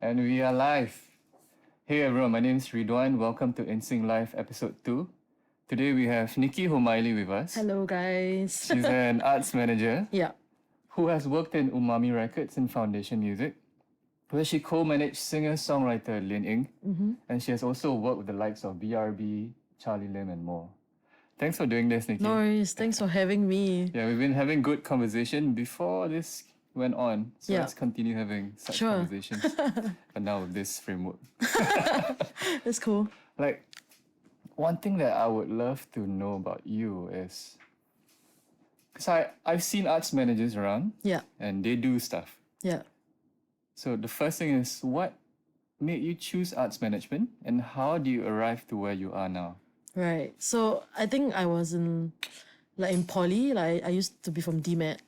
And we are live. Hey everyone, my name is Ridwan. Welcome to INSYNC Live episode 2. Today we have Nikki Homaili with us. Hello, guys. She's an arts manager Yeah. who has worked in Umami Records and Foundation Music, where she co-managed singer-songwriter Linying, and she has also worked with the likes of BRB, Charlie Lim, and more. Thanks for doing this, Nikki. No worries. Thanks for having me. Yeah, we've been having good conversation before this went on, so Yeah. let's continue having such Sure. conversations. But now with this framework. That's cool. Like, one thing that I would love to know about you is, because I've seen arts managers around Yeah. and they do stuff. Yeah. So the first thing is, what made you choose arts management and how do you arrive to where you are now? Right. So I think I was in poly. Like I used to be from DMAT,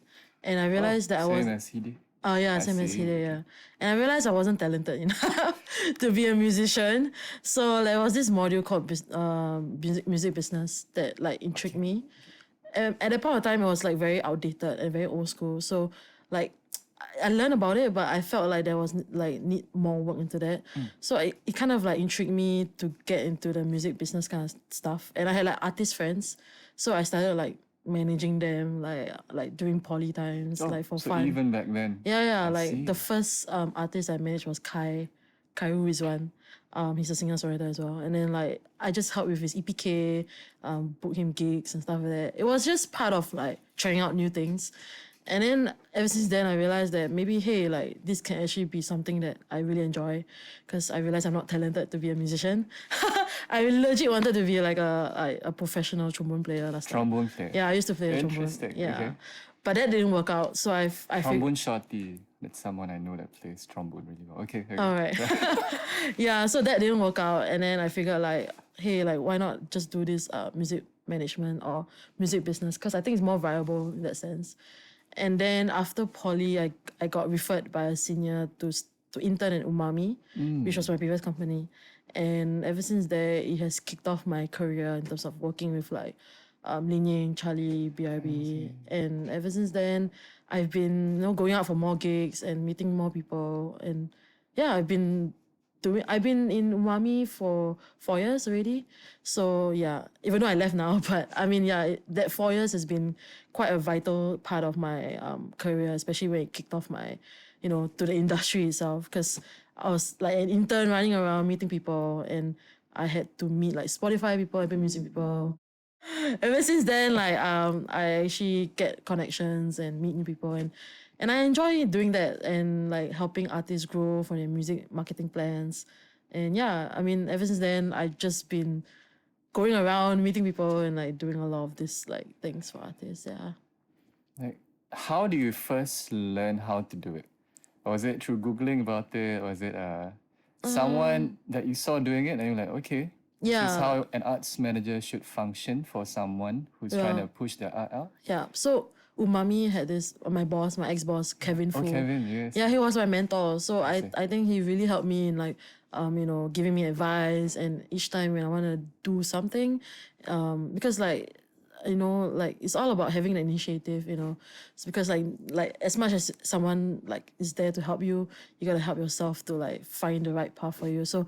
and I realized that I was. Same as he did. Oh yeah, I same as see. he did, yeah. And I realized I wasn't talented enough to be a musician. So there was this module called music business that like intrigued me. And at that point of time, it was like very outdated and very old school. So like I learned about it, but I felt like there was like need more work into that. So it kind of like intrigued me to get into the music business kind of stuff. And I had like artist friends, so I started like managing them like during poly times, like for so fun. even back then. Yeah, I like see. the first artist I managed was Kairu is one. He's a singer-songwriter as well. And then like I just helped with his EPK, book him gigs and stuff like that. It was just part of like trying out new things. And then ever since then I realized that maybe, hey, like this can actually be something that I really enjoy, because I realized I'm not talented to be a musician. I legit wanted to be like a professional trombone player last time. Trombone player. Yeah, I used to play the trombone. Interesting, Yeah. okay. But that didn't work out. So I figured. Trombone shorty. That's someone I know that plays trombone really well. Okay. All right. Yeah, so that didn't work out. And then I figured like, hey, like why not just do this music management or music business? Because I think it's more viable in that sense. And then after poly, I got referred by a senior to intern at Umami, which was my previous company. And ever since there, it has kicked off my career in terms of working with like Linying, Charlie, BRB. And ever since then, I've been going out for more gigs and meeting more people. And yeah, I've been in Umami for 4 years already. So yeah, even though I left now, but I mean, yeah, that 4 years has been quite a vital part of my career, especially when it kicked off my, to the industry itself. Because I was like an intern running around meeting people, and I had to meet like Spotify people, Apple Music people. Ever since then, like I actually get connections and meet new people, and I enjoy doing that and like helping artists grow for their music marketing plans. And yeah, I mean, ever since then, I've just been going around meeting people and like doing a lot of this like things for artists. Yeah. Like, how do you first learn how to do it? Or was it through Googling about it? Or was it someone that you saw doing it and you're like, okay, this is how an arts manager should function for someone who's trying to push their art out? Yeah. So Umami had this, my ex-boss, Kevin Fu. Oh, Kevin, yes. Yeah, he was my mentor. So I think he really helped me in like, giving me advice. And each time when I want to do something, because like, like it's all about having the initiative, It's because like as much as someone like is there to help you, you gotta help yourself to like find the right path for you. So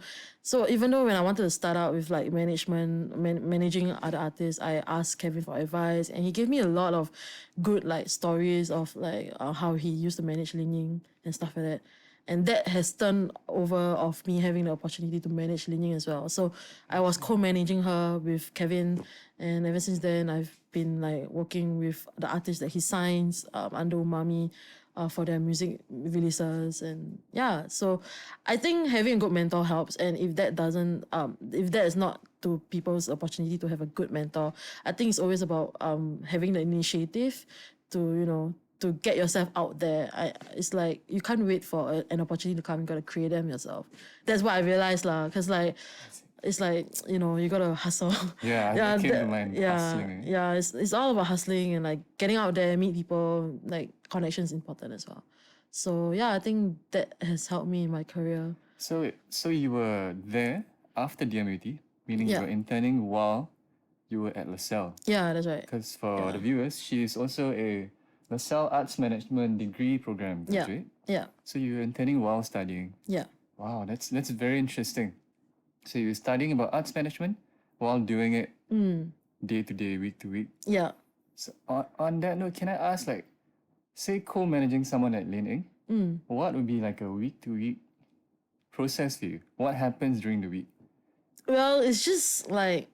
even though when I wanted to start out with like managing other artists, I asked Kevin for advice, and he gave me a lot of good like stories of like how he used to manage Linying and stuff like that. And that has turned over of me having the opportunity to manage Linying as well. So I was co-managing her with Kevin, and ever since then I've been like working with the artists that he signs under Umami for their music releases. And yeah, so I think having a good mentor helps. And if that doesn't, if that is not to people's opportunity to have a good mentor, I think it's always about having the initiative to to get yourself out there. It's like you can't wait for an opportunity to come. You gotta create them yourself. That's what I realized lah. Cause like it's like you gotta hustle. Yeah, yeah, it came to mind, hustling. Yeah. It's all about hustling and like getting out there, meet people. Like connections important as well. So yeah, I think that has helped me in my career. So you were there after DMUT, meaning you Yeah. were interning while you were at Lasalle. Yeah, that's right. Because for the viewers, she is also a Lasalle Arts Management degree program Yeah. graduate. Yeah. So you were interning while studying. Yeah. Wow, that's very interesting. So you're studying about arts management while doing it day to day, week to week. Yeah. So on that note, can I ask, like, say co-managing someone at Linying, what would be like a week to week process for you? What happens during the week? Well, it's just like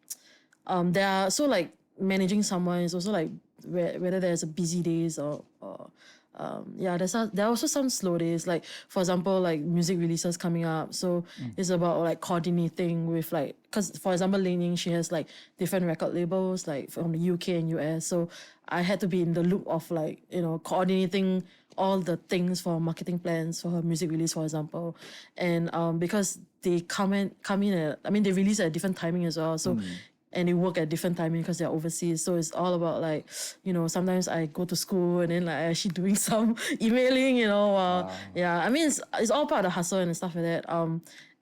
there are so like managing someone is also like whether there's a busy days or yeah, there are also some slow days. Like for example, like music releases coming up, so it's about like coordinating with like, because for example, Linying, she has like different record labels like from the UK and US, so I had to be in the loop of like, you know, coordinating all the things for marketing plans for her music release, for example, and because they come in at, I mean, they release at a different timing as well, so and they work at different timing because they're overseas. So it's all about like, you know, sometimes I go to school and then like I actually doing some emailing, you know, yeah, I mean, it's all part of the hustle and stuff like that.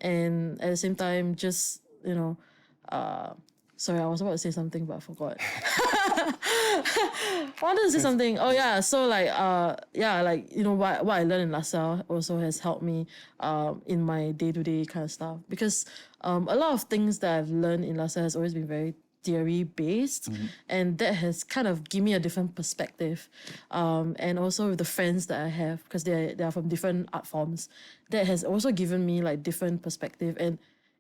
And at the same time, just, you know, sorry, I was about to say something, but I forgot. I wanted to say something. Oh yeah, so like yeah, like, you know, what I learned in Lasalle also has helped me in my day-to-day kind of stuff, because a lot of things that I've learned in Lasalle has always been very theory based, and that has kind of given me a different perspective, and also with the friends that I have, because they are from different art forms, that has also given me like different perspective. And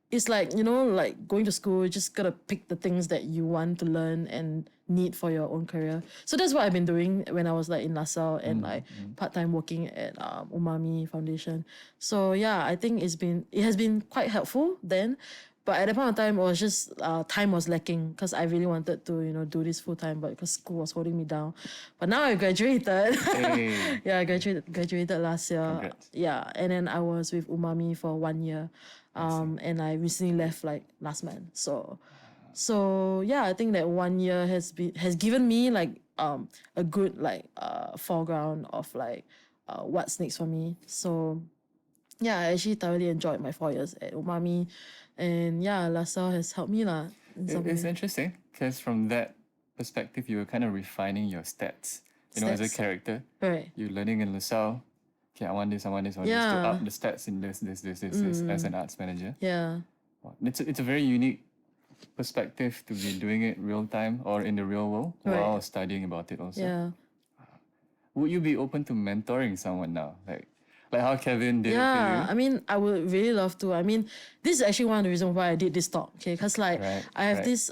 it's like, you know, like going to school, you just gotta pick the things that you want to learn and need for your own career. So that's what I've been doing when I was like in Lasalle and like part-time working at Umami Foundation. So yeah, I think it has been quite helpful then. But at that point of time, it was just time was lacking, because I really wanted to, you know, do this full time, but because school was holding me down. But now I graduated. Hey. Yeah, I graduated last year. Congrats. Yeah, and then I was with Umami for 1 year, and I recently left like last month. So yeah, I think that 1 year has given me like a good like foreground of like what's next for me. So yeah, I actually thoroughly enjoyed my 4 years at Umami, and yeah, Lasalle has helped me lah in some It's way. interesting because from that perspective, you were kind of refining your stats. You know, as a Stats. character, Right. you're learning in LaSalle. Okay, I want this, I want this, I want this, to Yeah. up the stats in this as an arts manager. Yeah. Wow. It's a very unique perspective to be doing it real time or in the real world while Right. studying about it also. Yeah. Would you be open to mentoring someone now? Like how Kevin did it for Yeah, you? I mean, I would really love to. I mean, this is actually one of the reasons why I did this talk. Okay, because like Right, I have right. this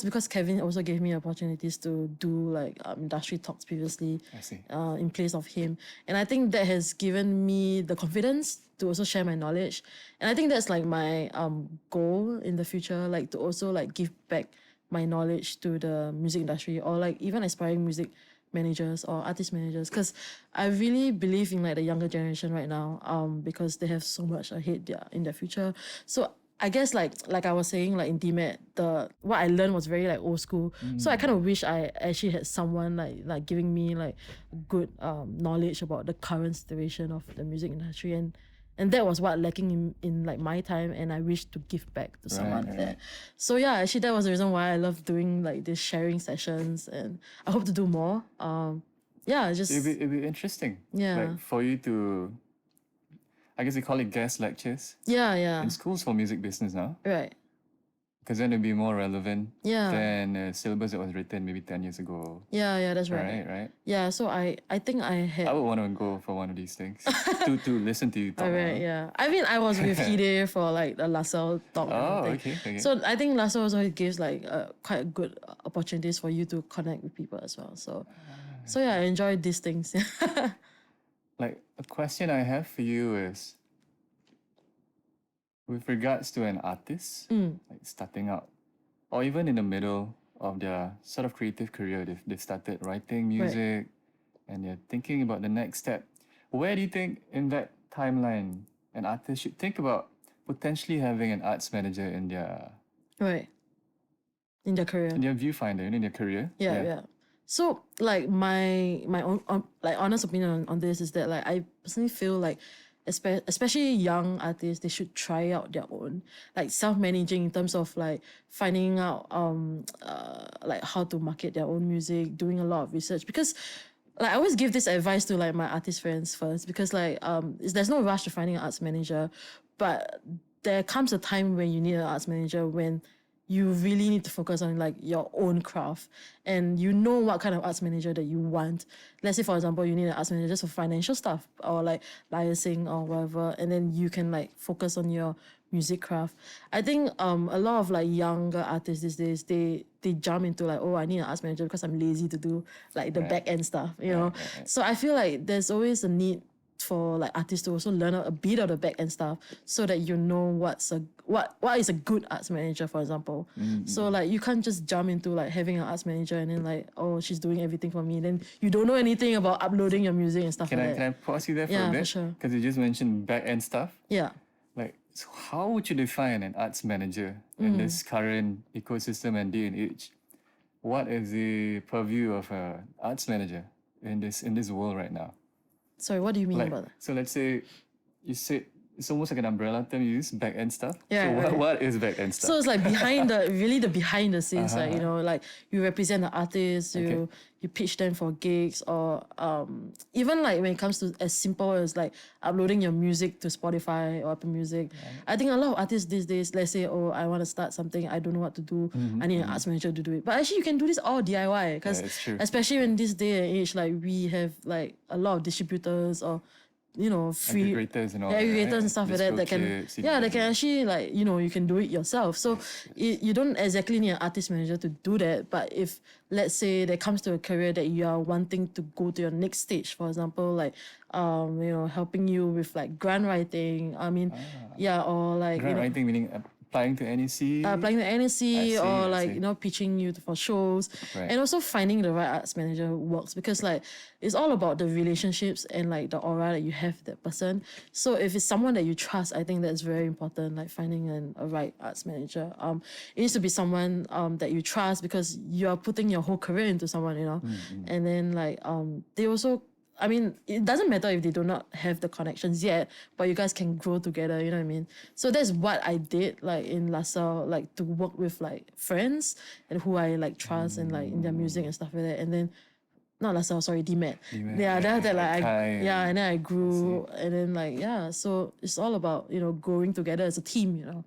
because Kevin also gave me opportunities to do like industry talks previously, I see. in place of him, and I think that has given me the confidence to also share my knowledge, and I think that's like my goal in the future, like to also like give back my knowledge to the music industry, or like even aspiring music managers or artist managers, because I really believe in like the younger generation right now, because they have so much ahead in their future. So I guess like I was saying, like in DMAT, what I learned was very like old school. So I kind of wish I actually had someone like giving me like good knowledge about the current situation of the music industry, and that was what lacking in like my time, and I wish to give back to someone like that. So yeah, actually that was the reason why I love doing like these sharing sessions, and I hope to do more. Yeah, just It'd be interesting. Yeah. Like for you to, I guess they call it guest lectures yeah, in schools for music business now. right. Because then it'd be more relevant Yeah. than a syllabus that was written maybe 10 years ago. Yeah, that's right. Right. Yeah, so I think I had. I would want to go for one of these things to listen to you talk. Alright, yeah. I mean, I was with Hide for like the Lasalle talk and Oh, everything. okay. So I think Lasalle also gives like quite good opportunities for you to connect with people as well. So yeah, I enjoy these things. Like a question I have for you is, with regards to an artist, like starting out, or even in the middle of their sort of creative career, they've started writing music and they're thinking about the next step. Where do you think in that timeline an artist should think about potentially having an arts manager in their Right. In their career. viewfinder, in their career? Yeah. So like my own like honest opinion on this is that like I personally feel like especially young artists, they should try out their own, like self-managing in terms of like finding out like how to market their own music, doing a lot of research, because like I always give this advice to like my artist friends first, because like there's no rush to finding an arts manager, but there comes a time when you need an arts manager when you really need to focus on like your own craft, and you know what kind of arts manager that you want. Let's say for example you need an arts manager just for financial stuff or like licensing or whatever, and then you can like focus on your music craft. I think a lot of like younger artists these days, they jump into like, oh, I need an arts manager because I'm lazy to do like the back end stuff, you know. So I feel like there's always a need for like artists to also learn a bit of the back end stuff, so that you know what is a good arts manager, for example. So like you can't just jump into like having an arts manager and then like, oh, she's doing everything for me, then you don't know anything about uploading your music and stuff Can like that. I pause you there for Yeah, a for bit? sure. Because you just mentioned back end stuff. Yeah. Like, so how would you define an arts manager in this current ecosystem and day and age? What is the purview of an arts manager in this world right now? Sorry, what do you mean Like, about that? so let's say you said it's almost like an umbrella term you use, back end stuff. Yeah, So right. what is back end stuff? So it's like the behind the scenes, like, you know, like you represent the artists, you pitch them for gigs, or even like when it comes to as simple as like uploading your music to Spotify or Apple Music. I think a lot of artists these days, let's say, oh, I want to start something, I don't know what to do, I need an arts manager to do it. But actually you can do this all DIY, because it's true. especially in this day and age, like we have like a lot of distributors or, you know, free Aggregators and all aggregators that, right? and stuff like that can kits, they can actually, like, you know, you can do it yourself. So you don't exactly need an artist manager to do that. But if let's say there comes to a career that you are wanting to go to your next stage, for example, like you know, helping you with like grant writing, I mean, or like, Grant you know, writing meaning applying to NEC. applying to NSC, or I like, see. you know, pitching you for shows, and also finding the right arts manager works, because like it's all about the relationships and like the aura that you have with that person. So if it's someone that you trust, I think that's very important, like finding a right arts manager. It needs to be someone that you trust, because you are putting your whole career into someone, you know. And then like they also, I mean, it doesn't matter if they do not have the connections yet, but you guys can grow together, you know what I mean? So that's what I did, like in Lasalle, like to work with like friends and who I like trust and like in their music and stuff like that. And then, not Lasalle, sorry, DMAT. Yeah, then after like and then I grew, and then like, so it's all about, you know, growing together as a team, you know.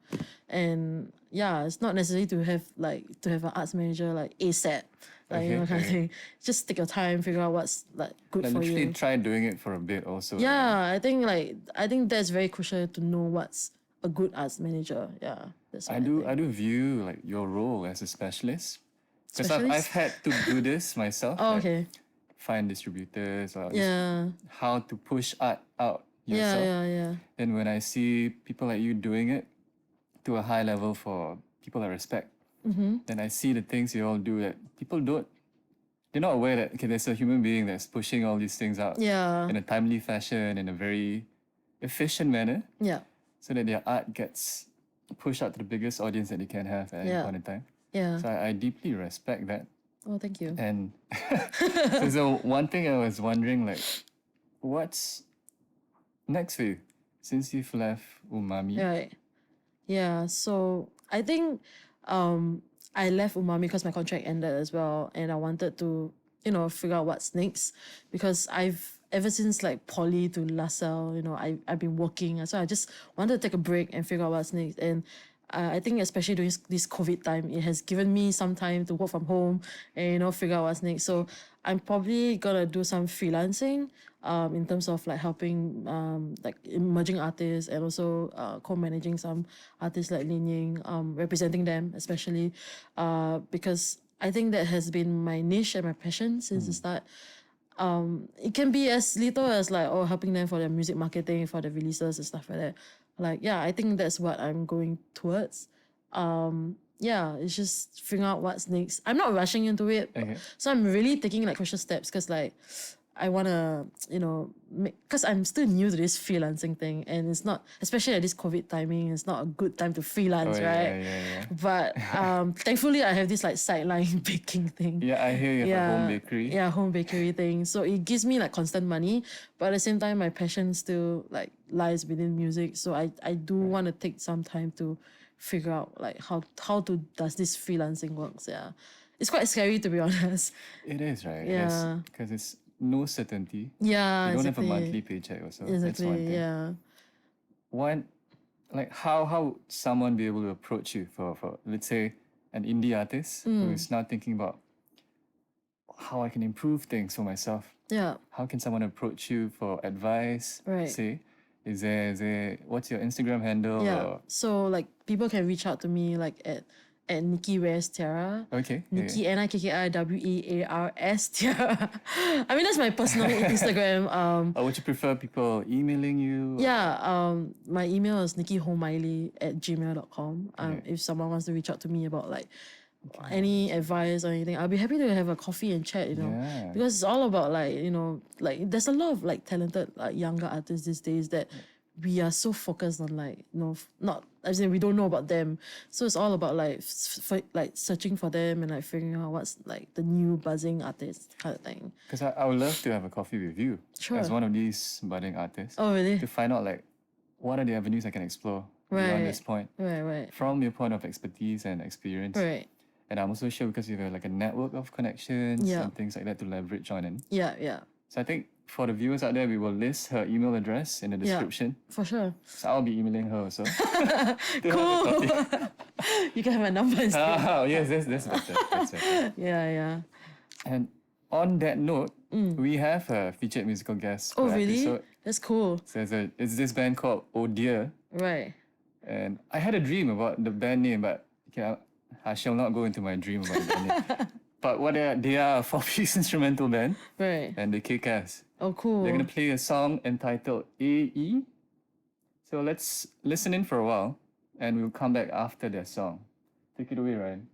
And it's not necessary to have an arts manager like ASAP. Like, you know, kind of thing. Just take your time, figure out what's like good for literally you. try doing it for a bit also. Yeah, I think that's very crucial to know what's a good arts manager. Yeah, that's what I do view like your role as a specialist, because I've Specialist? had to do this myself. Oh, like, okay. find distributors or just Yeah. how to push art out Yeah, yourself. yeah. And when I see people like you doing it to a high level for people I respect, then I see the things you all do that people they're not aware that, okay, there's a human being that's pushing all these things out Yeah. in a timely fashion, in a very efficient manner, Yeah. so that their art gets pushed out to the biggest audience that they can have at any point in time. Yeah. So I deeply respect that. Oh, thank you. And so one thing I was wondering, like, what's next for you since you've left Umami? Right. Yeah. So I think I left Umami because my contract ended as well, and I wanted to, you know, figure out what's next, because ever since like poly to Lasalle, you know, I've been working, so I just wanted to take a break and figure out what's next. And I think especially during this COVID time, it has given me some time to work from home and, you know, figure out what's next. So I'm probably gonna do some freelancing in terms of like helping like emerging artists, and also co-managing some artists like Linying, representing them especially, because I think that has been my niche and my passion since the start. It can be as little as like, helping them for their music marketing, for the releases and stuff like that. Like, I think that's what I'm going towards. It's just figuring out what's next. I'm not rushing into it. Okay. So I'm really taking like crucial steps, because like I want to, you know, because I'm still new to this freelancing thing, and it's not, especially at this COVID timing, it's not a good time to freelance, right? Yeah. But thankfully I have this like sideline baking thing. Yeah, I hear you have a home bakery. Yeah, home bakery thing. So it gives me like constant money, but at the same time my passion still like lies within music. So I do want to take some time to figure out like how does this freelancing works. Yeah. It's quite scary, to be honest. It is, right? Yeah. Because it's no certainty. Yeah, You don't exactly. have a monthly paycheck also. That's Exactly, one thing. yeah. One, like how would someone be able to approach you for let's say an indie artist who is now thinking about how I can improve things for myself? Yeah, How can someone approach you for advice? Right. Say, is there what's your Instagram handle? yeah. Or, So like people can reach out to me like at Nikki Wears Tiara. okay. Nikki Yeah. NIKKIWEARS Tiara. I mean that's my personal Instagram. Or would you prefer people emailing you? Yeah, my email is nikkihomaili@gmail.com. If someone wants to reach out to me about like any advice or anything, I'll be happy to have a coffee and chat, Yeah. because it's all about like, like there's a lot of like talented like younger artists these days that we are so focused on like, not as in we don't know about them. So it's all about like like searching for them and like figuring out what's like the new buzzing artist kind of thing. Because I would love to have a coffee with you Sure. as one of these budding artists Oh really? to find out like what are the avenues I can explore Right. beyond this point Right. from your point of expertise and experience. Right. And I'm also sure because you have like a network of connections Yeah. and things like that to leverage on. And Yeah. so I think for the viewers out there, we will list her email address in the description. For sure. So I'll be emailing her also. Cool. You can have my number instead. Oh, yes, that's better. That's better. Yeah. And on that note, we have a featured musical guest Oh per really? episode. That's cool. So it's this band called Odeer. Right. And I had a dream about the band name, but okay, I shall not go into my dream about the band name. But they are a 4-piece instrumental band, Right. and they kick ass. Oh cool. They're gonna play a song entitled AE. So let's listen in for a while, and we'll come back after their song. Take it away, Ryan.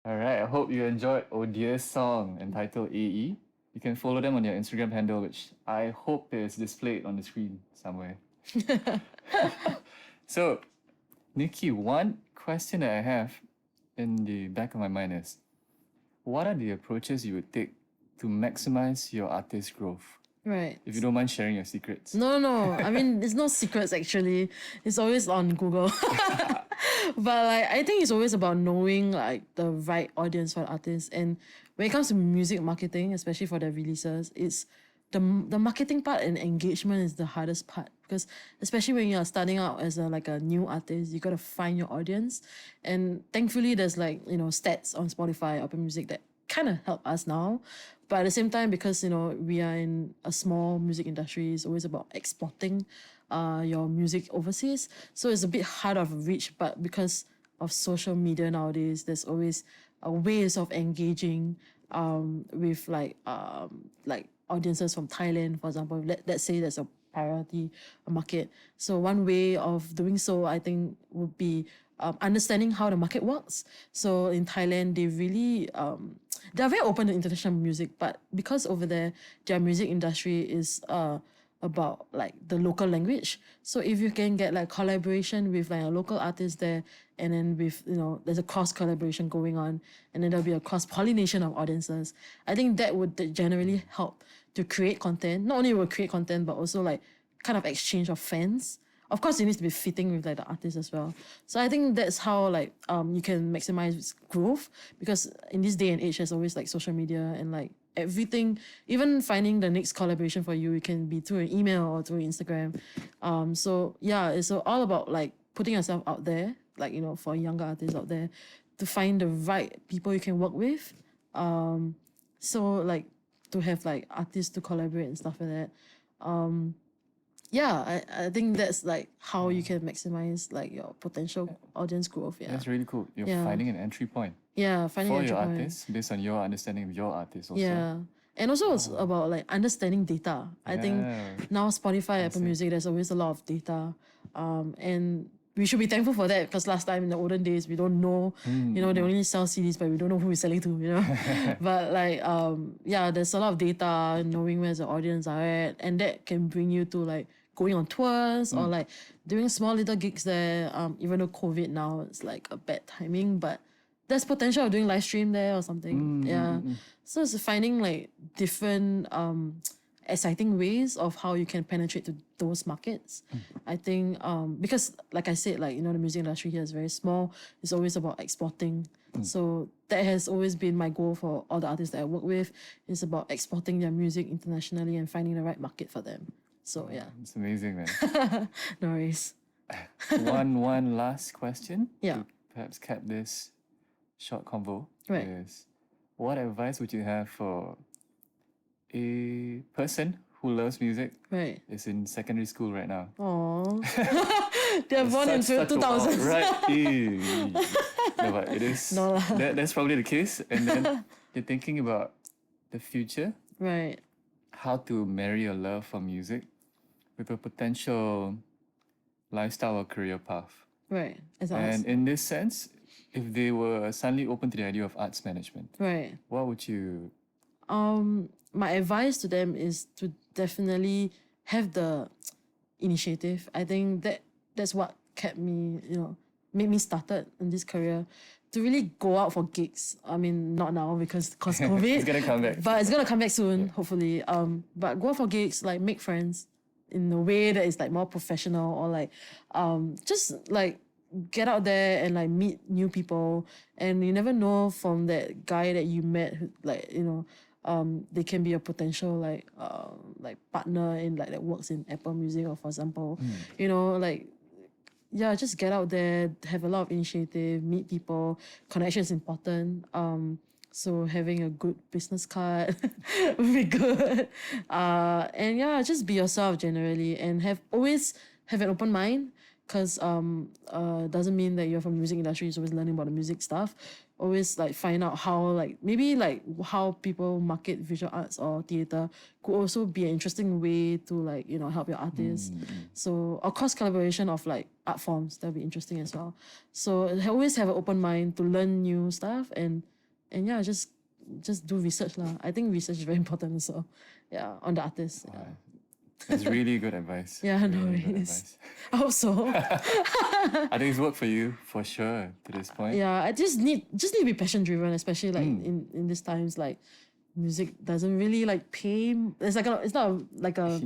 All right. I hope you enjoyed Odeer's song entitled AE. You can follow them on their Instagram handle, which I hope is displayed on the screen somewhere. So, Nikki, one question that I have in the back of my mind is, what are the approaches you would take to maximize your artist growth? Right. If you don't mind sharing your secrets. No. I mean, there's no secrets actually. It's always on Google. But like, I think it's always about knowing like the right audience for the artist. And when it comes to music marketing, especially for the releases, it's the marketing part and engagement is the hardest part, because especially when you're starting out as a new artist, you gotta find your audience. And thankfully, there's like stats on Spotify, Apple Music that kind of help us now. But at the same time, because we are in a small music industry, it's always about exporting your music overseas. So it's a bit hard of reach, but because of social media nowadays, there's always ways of engaging with like audiences from Thailand, for example. Let's say there's a priority market. So one way of doing so, I think, would be understanding how the market works. So in Thailand, they really they're very open to international music, but because over there their music industry is about like the local language. So if you can get like collaboration with like a local artist there, and then with there's a cross collaboration going on, and then there'll be a cross pollination of audiences, I think that would generally help to create content. Not only will create content, but also like kind of exchange of fans. Of course, it needs to be fitting with like the artist as well. So I think that's how like you can maximize growth, because in this day and age, there's always like social media and like everything. Even finding the next collaboration for you, it can be through an email or through Instagram. So yeah, it's all about like putting yourself out there, like for younger artists out there, to find the right people you can work with. So like to have like artists to collaborate and stuff like that. Yeah, I think that's like how you can maximize like your potential audience growth. Yeah. That's really cool. You're finding an entry point Yeah, finding for an your entry point. artists based on your understanding of your artist also. Yeah. And also it's about like understanding data. I think now Spotify, Apple Music, there's always a lot of data. And we should be thankful for that, because last time in the olden days we don't know, they only sell CDs, but we don't know who we're selling to, But like yeah, there's a lot of data, knowing where the audience are at, and that can bring you to like going on tours or like doing small little gigs there. Even though COVID now, it's like a bad timing, but there's potential of doing live stream there or something. So it's finding like different exciting ways of how you can penetrate to those markets. I think because like I said, like the music industry here is very small. It's always about exporting. So that has always been my goal for all the artists that I work with. It's about exporting their music internationally and finding the right market for them. So yeah. It's amazing, man. No worries. one last question. Yeah. To perhaps cap this short convo. Right. Is, what advice would you have for a person who loves music, Right. is in secondary school right now? Oh. They're born in 2000. Right. No, but it is. No lah. That's probably the case. And then you're thinking about the future, Right. how to marry your love for music with a potential lifestyle or career path. Right. As I And was. in this sense, if they were suddenly open to the idea of arts management, Right. what would you... My advice to them is to definitely have the initiative. I think that's what kept me, made me started in this career, to really go out for gigs. I mean, not now because COVID. It's gonna come back. But it's gonna come back soon, hopefully. But go out for gigs, like make friends in a way that is like more professional, or like just like get out there and like meet new people. And you never know, from that guy that you met, who, like, they can be a potential like partner in like that works in Apple Music, or for example, like, yeah, just get out there, have a lot of initiative, meet people. Connection is important. So having a good business card would be good. And yeah, just be yourself generally, and always have an open mind, because doesn't mean that you're from the music industry, you're always learning about the music stuff. Always like find out how like maybe like how people market visual arts or theater could also be an interesting way to like help your artists. So of course collaboration of like art forms, that'll be interesting as well. So always have an open mind to learn new stuff, and and yeah, just do research lah. I think research is very important also. Yeah, on the artist. Yeah. That's really good advice. Yeah, no really good worries. advice. I hope so. I think it's worked for you for sure to this point. Yeah, I just need to be passion driven, especially like in these times, like music doesn't really like pay. It's like it's not like a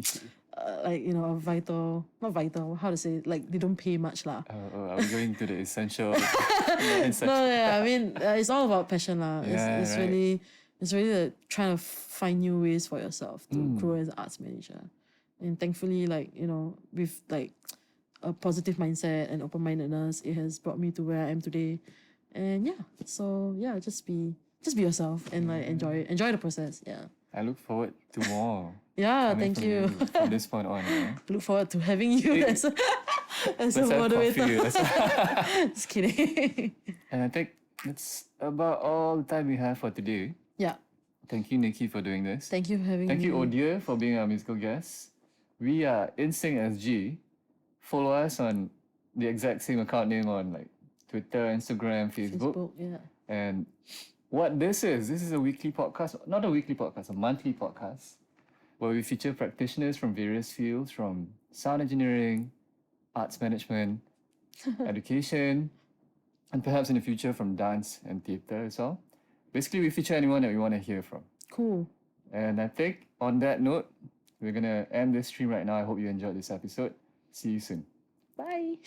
like, you know, a vital, not vital, how to say it, like they don't pay much lah. Are we going to the essential? No, yeah, I mean it's all about passion lah. Yeah, it's right. really trying to find new ways for yourself to grow as an arts manager. And thankfully, like, you know, with like a positive mindset and open-mindedness, it has brought me to where I am today. And yeah, so yeah, just be yourself and like enjoy the process. Yeah. I look forward to more. Yeah, coming thank from you. From this point on. Yeah. Look forward to having you as a Let's have moderator. coffee. Just kidding. And I think that's about all the time we have for today. Yeah. Thank you, Nikki, for doing this. Thank you for having Thank me. you, odeer, for being our musical guest. We are INSYNC SG. Follow us on the exact same account name on like Twitter, Instagram, Facebook. Yeah. And what this is a weekly podcast, not a weekly podcast, a monthly podcast, where we feature practitioners from various fields, from sound engineering, arts management, education, and perhaps in the future from dance and theatre as well. Basically, we feature anyone that we want to hear from. Cool. And I think on that note, we're going to end this stream right now. I hope you enjoyed this episode. See you soon. Bye.